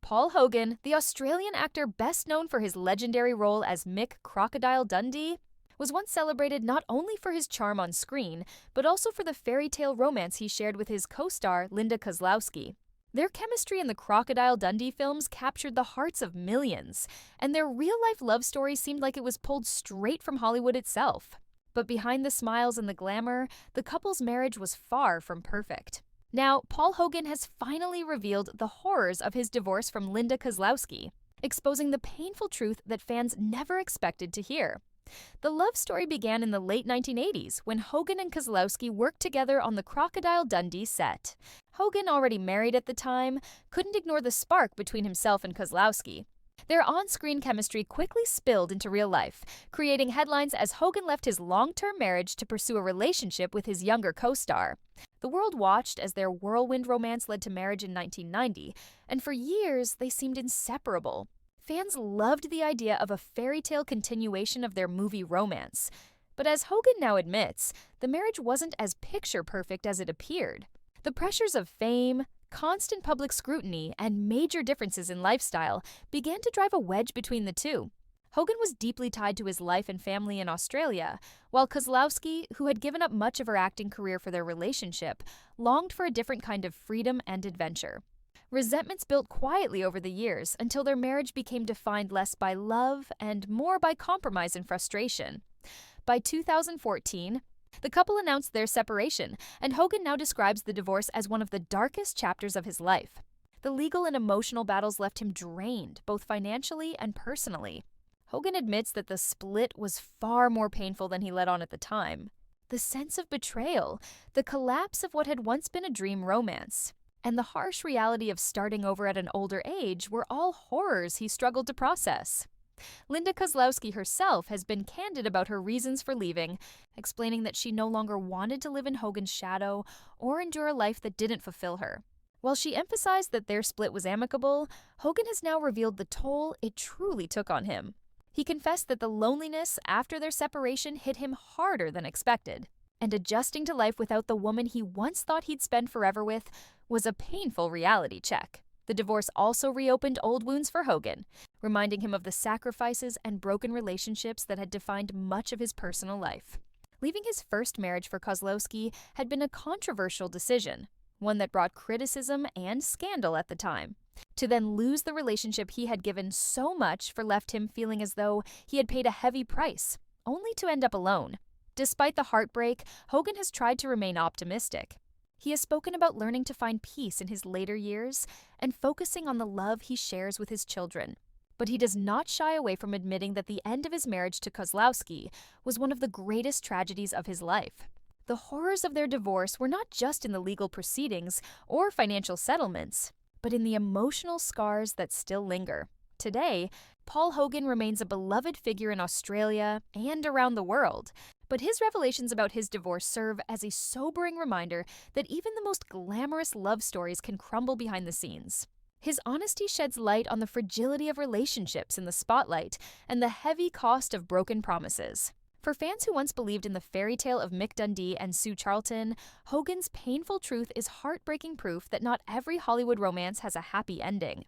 Paul Hogan, the Australian actor best known for his legendary role as Mick Crocodile Dundee, was once celebrated not only for his charm on screen, but also for the fairy tale romance he shared with his co-star Linda Kozlowski. Their chemistry in the Crocodile Dundee films captured the hearts of millions, and their real-life love story seemed like it was pulled straight from Hollywood itself. But behind the smiles and the glamour, the couple's marriage was far from perfect. Now, Paul Hogan has finally revealed the horrors of his divorce from Linda Kozlowski, exposing the painful truth that fans never expected to hear. The love story began in the late 1980s when Hogan and Kozlowski worked together on the Crocodile Dundee set. Hogan, already married at the time, couldn't ignore the spark between himself and Kozlowski. Their on-screen chemistry quickly spilled into real life, creating headlines as Hogan left his long-term marriage to pursue a relationship with his younger co-star. The world watched as their whirlwind romance led to marriage in 1990, and for years they seemed inseparable. Fans loved the idea of a fairy tale continuation of their movie romance. But as Hogan now admits, the marriage wasn't as picture-perfect as it appeared. The pressures of fame, constant public scrutiny, and major differences in lifestyle began to drive a wedge between the two. Hogan was deeply tied to his life and family in Australia, while Kozlowski, who had given up much of her acting career for their relationship, longed for a different kind of freedom and adventure. Resentments built quietly over the years until their marriage became defined less by love and more by compromise and frustration. By 2014, the couple announced their separation, and Hogan now describes the divorce as one of the darkest chapters of his life. The legal and emotional battles left him drained, both financially and personally. Hogan admits that the split was far more painful than he let on at the time. The sense of betrayal, the collapse of what had once been a dream romance, and the harsh reality of starting over at an older age were all horrors he struggled to process. Linda Kozlowski herself has been candid about her reasons for leaving, explaining that she no longer wanted to live in Hogan's shadow or endure a life that didn't fulfill her. While she emphasized that their split was amicable, Hogan has now revealed the toll it truly took on him. He confessed that the loneliness after their separation hit him harder than expected, and adjusting to life without the woman he once thought he'd spend forever with was a painful reality check. The divorce also reopened old wounds for Hogan, reminding him of the sacrifices and broken relationships that had defined much of his personal life. Leaving his first marriage for Kozlowski had been a controversial decision, one that brought criticism and scandal at the time. To then lose the relationship he had given so much left him feeling as though he had paid a heavy price, only to end up alone. Despite the heartbreak, Hogan has tried to remain optimistic. He has spoken about learning to find peace in his later years and focusing on the love he shares with his children. But he does not shy away from admitting that the end of his marriage to Kozlowski was one of the greatest tragedies of his life. The horrors of their divorce were not just in the legal proceedings or financial settlements, but in the emotional scars that still linger. Today, Paul Hogan remains a beloved figure in Australia and around the world, but his revelations about his divorce serve as a sobering reminder that even the most glamorous love stories can crumble behind the scenes. His honesty sheds light on the fragility of relationships in the spotlight and the heavy cost of broken promises. For fans who once believed in the fairy tale of Mick Dundee and Sue Charlton, Hogan's painful truth is heartbreaking proof that not every Hollywood romance has a happy ending.